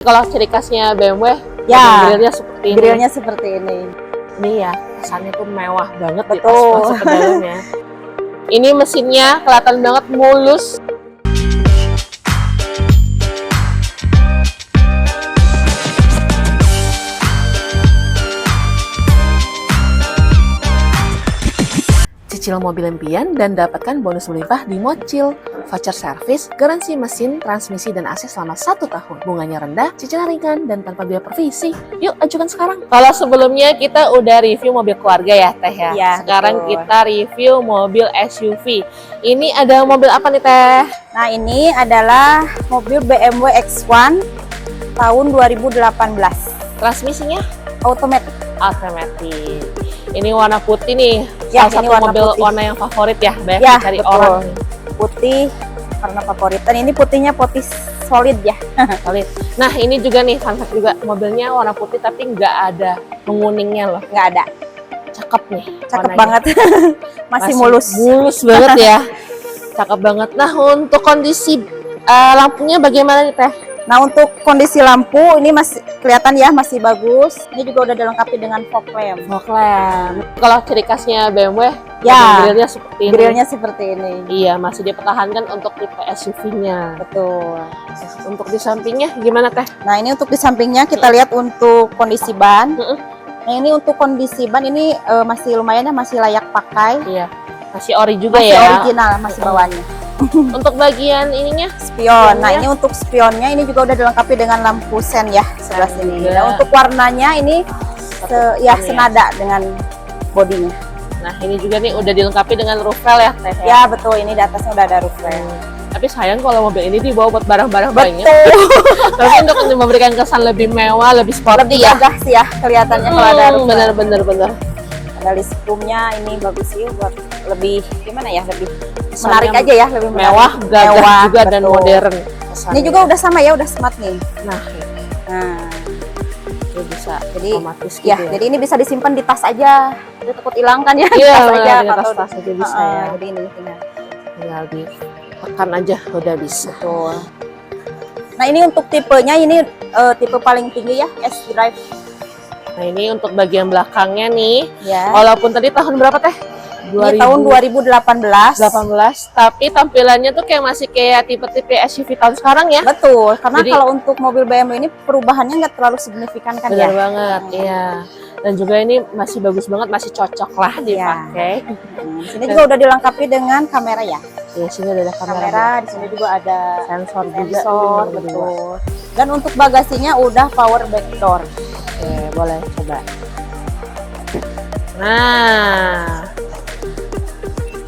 Kalau ciri khasnya BMW, ya, grillnya seperti ini. Grillnya seperti ini. Ini ya, kesannya tuh mewah banget. Betul. Pas masuk ke dalamnya. Ini mesinnya kelihatan banget mulus. Cicil mobil impian dan dapatkan bonus melimpah di Mocil. Voucher service, garansi mesin, transmisi, dan AC selama 1 tahun. Bunganya rendah, cicilan ringan, dan tanpa biaya provisi. Yuk, ajukan sekarang. Kalau sebelumnya kita udah review mobil keluarga ya, Teh ya? Ya, Sekarang betul. kita review mobil SUV. Ini ada mobil apa nih, Teh? Nah, ini adalah mobil BMW X1 tahun 2018. Transmisinya? Automatic. Automatic. Ini warna putih nih. Ya, Salah ini satu warna mobil putih. warna yang favorit ya, banyak Ya, dicari betul. orang. Putih karena favorit. Dan ini putihnya putih solid ya. Solid. Nah, ini juga nih fun fact juga, mobilnya warna putih tapi nggak ada menguningnya loh. Nggak ada. Cakep nih. Cakep warnanya. banget. Masih mulus. Mulus banget ya. Cakep banget. Nah, untuk kondisi lampunya bagaimana nih, Teh? Nah, untuk kondisi lampu ini masih kelihatan ya, masih bagus. Ini juga udah dilengkapi dengan fog lamp. Fog lamp. Kalau ciri khasnya BMW, Ya, grillnya seperti ini. Grillnya seperti ini. Iya, masih dipertahankan untuk tipe SUV-nya. Betul. Untuk di sampingnya gimana, Teh? Nah, ini untuk di sampingnya kita lihat untuk kondisi ban. Heeh. Nah, ini untuk kondisi ban ini masih lumayan ya, masih layak pakai. Iya, masih ori juga Masih ya. original, masih bawahnya. Untuk bagian ininya, Spion. Nah, Spionnya. ini untuk spionnya ini juga udah dilengkapi dengan lampu sen ya sebelah sini. juga. Nah, untuk warnanya ini ya. senada dengan bodinya. Nah, ini juga nih udah dilengkapi dengan roof rail ya, Teh. Ya, betul, ini di atasnya udah ada roof rail. Tapi sayang kalau mobil ini dibawa buat barang-barang banyak. Betul. Tapi untuk memberikan kesan lebih mewah, lebih sporty Lebih ya. gagah sih ya kelihatannya kalau ada roof rail. Bener. Ada listroomnya ini bagus sih buat lebih gimana ya, lebih Kesannya menarik aja ya, lebih mewah, menarik. gagah Mewah, juga dan betul. modern. Ini kesannya. juga udah sama ya, udah smart nih. Nah, Nah, itu bisa jadi otomatis gitu ya, jadi ini bisa disimpan di tas aja. Jadi takut hilang kan ya, di Iya, tas aja. di atau tas aja bisa Heeh, ya. Jadi ini tinggal. Tinggal ditekan aja udah bisa. Betul. Nah, ini untuk tipenya ini tipe paling tinggi ya, S-Drive. Nah, ini untuk bagian belakangnya nih. Ya. Walaupun tadi tahun berapa, Teh? Ini tahun 2018. 18, tapi tampilannya tuh kayak masih kayak tipe-tipe SUV tahun sekarang ya. Betul, karena Jadi- kalau untuk mobil BMW ini perubahannya nggak terlalu signifikan kan Benar ya. banget, iya. Dan juga ini masih bagus banget, masih cocok lah dipakai. Di sini juga udah dilengkapi dengan kamera ya. Di sini ada kamera, Kamera, di sini juga ada sensor juga. sensor, Ini berdua. betul. Dan untuk bagasinya udah power back door. Oke, boleh coba. Nah,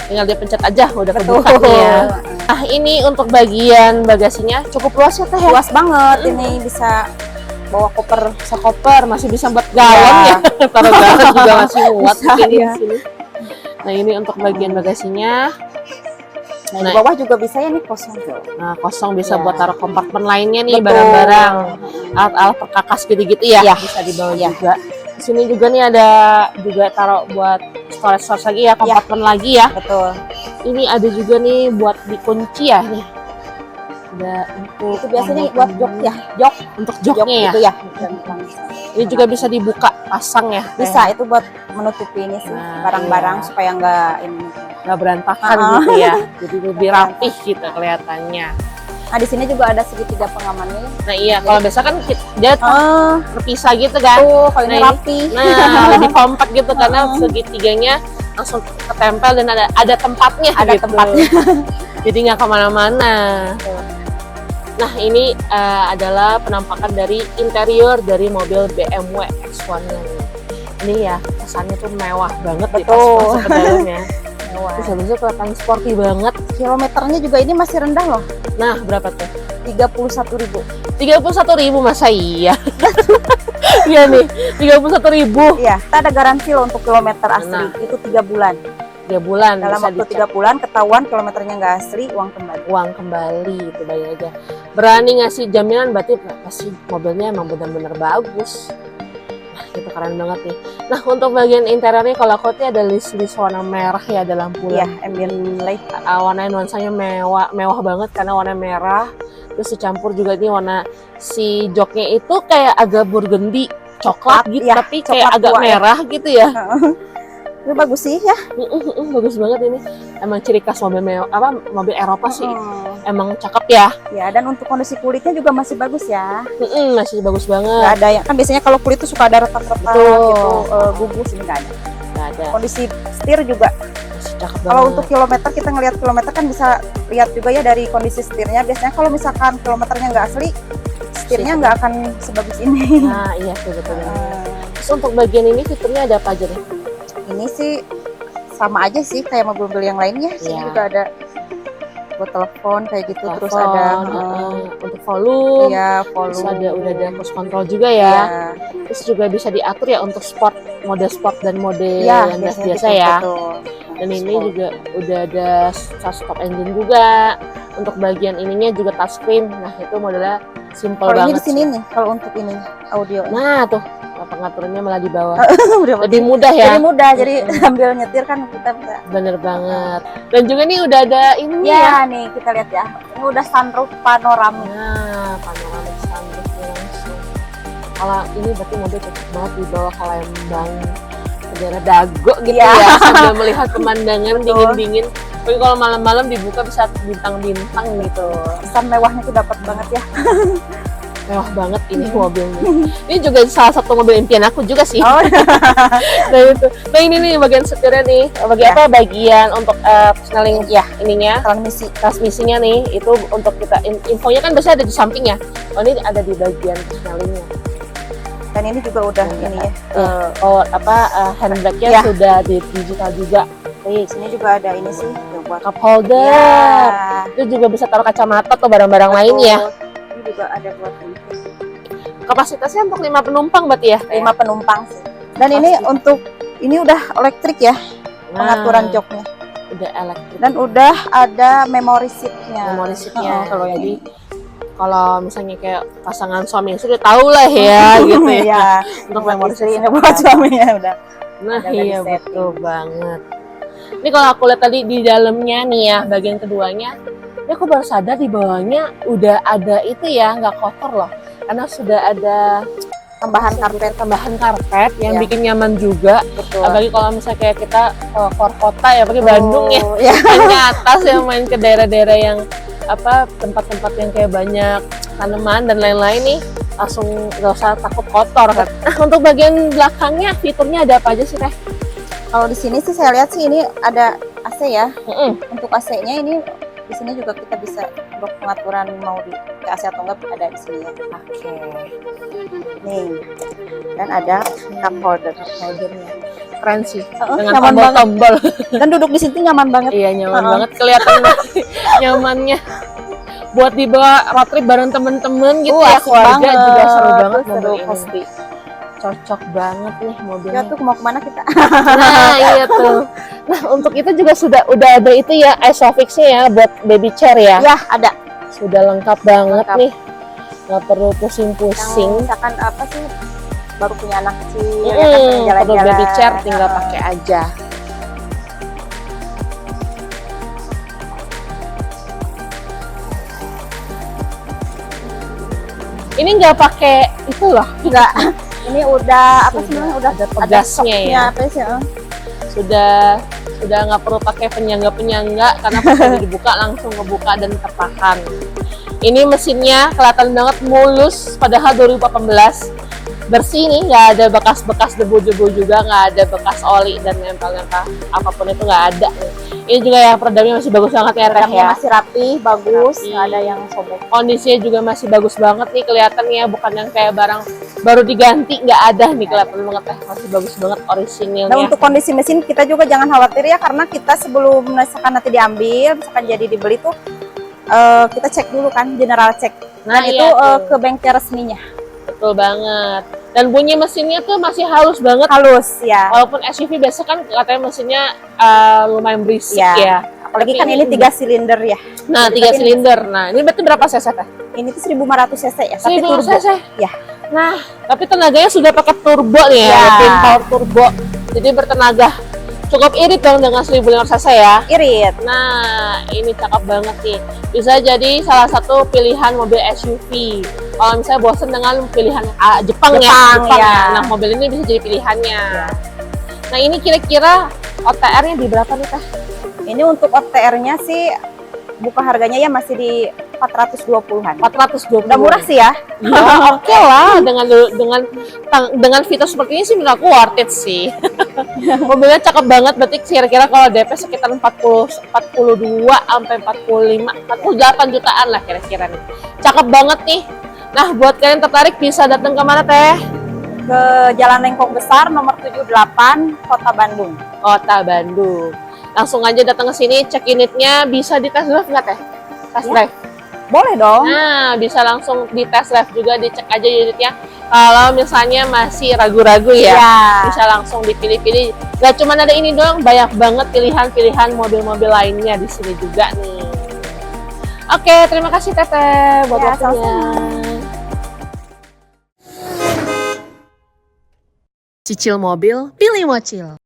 tinggal dipencet aja udah kebuka nih ya. Nah, ini untuk bagian bagasinya cukup luas ya, Teh ya. Luas banget, ini bisa bawa koper. Sekoper masih bisa buat galon ya. Taruh galon juga masih muat Bisa, di ya. sini. Nah, ini untuk bagian bagasinya. Nah, Nah, di bawah juga bisa ya, nih kosong tuh. Nah, kosong bisa Ya. buat taruh kompartemen lainnya nih, Betul. barang-barang, alat-alat perkakas gitu-gitu ya, Ya. bisa dibawa Ya. juga. Di sini juga nih ada juga taruh buat storage lagi ya, kompartemen lagi ya. Betul. Ini ada juga nih buat dikunci ya nih. Ada untuk Itu biasanya buat jok ya, jok untuk joknya ya. itu ya. Ini juga bisa dibuka pasang ya. Bisa, itu buat menutupi ini sih, Nah, barang-barang iya. supaya nggak ini. Nggak berantakan gitu ya. Jadi lebih rapih gitu kelihatannya. Nah, di sini juga ada segitiga pengamannya. Nah iya, kalau biasa kan dia Oh, terpisah gitu kan. tuh kalau ini Nah, rapi. Nah, lebih kompak gitu karena segitiganya langsung ketempel dan ada tempatnya. Ada gitu. tempatnya. Jadi nggak kemana-mana. Nah, ini adalah penampakan dari interior dari mobil BMW X1-nya nih. Ini ya kesannya tuh mewah banget di pas Betul. masuk ke dalamnya. Mewah. Terus habis itu kelihatan sporty banget. Kilometernya juga ini masih rendah loh, Nah, berapa tuh? 31.000. 31.000, masa iya? Iya nih, 31.000. Iya, kita ada garansi loh untuk kilometer asli. Nah. Itu 3 bulan. 3 bulan Dalam bisa waktu dicek. 3 bulan ketahuan kilometernya nggak asli, uang kembali. Uang kembali itu bayar aja. Berani ngasih jaminan berarti pasti mobilnya emang benar-benar bagus. Nah, itu keren banget nih. Nah, untuk bagian interiornya kalau aku tuh ada list warna merah ya, ada lampu Iya, lampu. ambient light. Warnanya nuansanya mewah banget karena warna merah. Terus dicampur juga nih warna si joknya itu kayak agak burgundy coklat gitu, ya, tapi kayak coklat agak tua, merah gitu ya. Ini bagus sih ya. Bagus banget ini. Emang ciri khas mobil Eropa sih. Emang cakep ya. Ya, dan untuk kondisi kulitnya juga masih bagus ya. Masih bagus banget. Nggak ada yang kan biasanya kalau kulit itu suka ada retak-retak gitu, gugus, ini nggak ada. Nggak ada. Kondisi setir juga Masih cakep banget. kalau untuk kilometer, kita ngelihat kilometer kan bisa lihat juga ya dari kondisi setirnya. Biasanya kalau misalkan kilometernya nggak asli, setirnya nggak akan sebagus ini. Nah iya tuh betul. Terus untuk bagian ini fiturnya ada apa aja nih? Ini sih sama aja sih kayak mobil-mobil yang lainnya. Sini Iya. juga ada buat telepon kayak gitu, terus Telepon, ada untuk volume. ya Terus volume. udah ada cruise control juga ya. Ya, Terus juga bisa diatur ya untuk sport, mode sport dan mode ya yang biasanya biasa gitu, ya. betul. Dan ini Sport. juga udah ada stop engine juga. Untuk bagian ininya juga touchscreen. Nah itu modelnya simple Kalau ini banget di sini sih. nih, kalau untuk ini audio. Nah tuh pengaturannya malah di bawah. Udah Lebih mudah ya. jadi mudah, jadi sambil nyetir kan kita bisa. Bener banget. Dan juga nih udah ada ini ya. Ya nih kita lihat ya, ini udah sunroof panoramik. Nah, panoramic sunroof langsung. Kalau ini berarti mobil cocok banget dibawa ke Lembang, ke daerah Dago gitu Iya. ya, sambil melihat pemandangan Betul. dingin-dingin. Tapi kalau malam-malam dibuka bisa bintang-bintang gitu. Kesan mewahnya tuh dapat banget ya. Mewah banget ini mobilnya. Ini juga salah satu mobil impian aku juga sih. Oh, Nah itu. Nah ini nih bagian setirnya nih. Bagian apa? Bagian untuk signaling ya ininya. Transmisinya nih itu untuk kita infonya kan biasanya ada di samping ya. Oh ini ada di bagian signalingnya. dan ini juga udah ini ya. Handbrake-nya Ya. sudah di digital juga. Di sini juga ada ini sih yang buat Cup holder. ya. Itu juga bisa taruh kacamata atau barang-barang lain ya. Ini juga ada buat ini. Kapasitasnya untuk 5 penumpang berarti ya? 5 penumpang sih. Dan ini Pasti. untuk ini udah elektrik ya, pengaturan Nah, joknya. udah elektrik. Dan udah ada memory seatnya. Memory seatnya. Kalau Jadi ini kalau misalnya kayak pasangan suami istri udah tahu lah ya gitu ya. ya. Untuk Buat memory istri, seat. ini buat suaminya udah. Nah Ada iya di setting. betul banget. Ini kalau aku lihat tadi di dalamnya nih ya bagian keduanya, ini aku baru sadar di bawahnya udah ada itu ya nggak kotor loh, karena sudah ada Tambahan karpet, yang Ya. bikin nyaman juga. betul. Apalagi kalau misalnya kayak kita keluar kota ya, pakai Bandung ya, Oh, ya. main ke atas ya, main ke daerah-daerah yang tempat-tempat yang kayak banyak tanaman dan lain-lain nih, langsung nggak usah takut kotor kan. Nah untuk bagian belakangnya fiturnya ada apa aja sih Teh? Kalau di sini sih saya lihat sih ini ada AC ya. Mm-mm. Untuk AC-nya ini di sini juga kita bisa untuk pengaturan mau di AC atau enggak ada di sini ya. Oke. Nih. Dan ada cup holder. Holdernya keren sih, dengan nyaman banget. tombol-tombol. Dan duduk di situ nyaman banget. Iya nyaman Uh-uh. banget, kelihatan nyamannya. Buat dibawa road trip bareng temen-temen gitu ya, asik keluarga banget. juga seru banget Seru mobil ini. pasti. Cocok banget nih Ya mobilnya. tuh mau kemana kita? Nah iya tuh. Nah untuk itu juga udah ada itu ya Isofix-nya ya buat baby chair ya. Ya ada. Sudah lengkap banget Lengkap. nih. Nggak perlu Yang pusing-pusing. misalkan apa sih baru punya anak kecil, ya kan, pengen Perlu jalan-jalan. baby chair tinggal Heeh. pakai aja. Ini nggak pakai itu loh, Enggak. Ini udah apa Sudah sih namanya? Udah ada pegasnya shocknya, ya. apa sih? sudah nggak perlu pakai penyangga karena pas udah dibuka langsung kebuka dan tertahan. Ini mesinnya kelihatan banget mulus, padahal 2018 bersih nih, nggak ada bekas-bekas debu-debu juga, nggak ada bekas oli dan nempel-nempel apapun itu nggak ada nih. Ini juga ya peredamnya masih bagus banget ya Teh Redamnya ya. masih rapi, bagus, Rapi. nggak ada yang sobek. Kondisinya juga masih bagus banget nih kelihatan ya, bukan yang kayak barang baru diganti, nggak ada nih, kelihatan banget Teh, masih bagus banget Nah orisinilnya. untuk kondisi mesin kita juga jangan khawatir ya, karena kita sebelum misalkan nanti diambil, misalkan jadi dibeli tuh kita cek dulu kan, general cek. Nah Dan iya itu tuh, ke bengkel resminya. betul banget. Dan bunyi mesinnya tuh masih halus banget. Halus ya. Walaupun SUV biasa kan katanya mesinnya lumayan berisik Ya. ya. Apalagi Tapi kan ini 3 silinder ya. Nah, Jadi 3 tapi silinder. Nah, ini berarti berapa cc Teh? Ini tuh 1500 cc ya, tapi 1000 turbo. cc. Ya. Nah, tapi tenaganya sudah pakai turbo nih ya, Ya. twin power turbo. Jadi bertenaga Cukup irit dong dengan 1500 cc ya. Irit. Nah, ini cakep banget nih. Bisa jadi salah satu pilihan mobil SUV. Kalau misalnya bosen dengan pilihan Jepang ya. ya. Nah, mobil ini bisa jadi pilihannya. Ya. Nah, ini kira-kira OTR-nya di berapa nih, Teh? Ini untuk OTR-nya sih buka harganya ya masih di 420-an. 420. Udah murah sih ya. Ya, oke lah, dengan fitur seperti ini sih menurut aku worth it sih. Mobilnya cakep banget, berarti kira-kira kalau DP sekitar 42 sampai 48 jutaan lah kira-kira nih. Cakep banget nih. Nah, buat kalian tertarik bisa datang ke mana, Teh? Ke Jalan Lengkong Besar nomor 78 Kota Bandung. Kota Bandung. Langsung aja datang ke sini, cek unitnya, bisa di test drive nggak, Teh? Test Ya. drive. Boleh dong. Nah, bisa langsung di test drive juga, dicek aja unitnya. Kalau misalnya masih ragu-ragu ya, bisa langsung dipilih-pilih. Gak cuma ada ini doang, banyak banget pilihan-pilihan mobil-mobil lainnya di sini juga nih. Oke, terima kasih Teteh buat Ya, waktunya. sama-sama. Cicil mobil, pilih Mocil.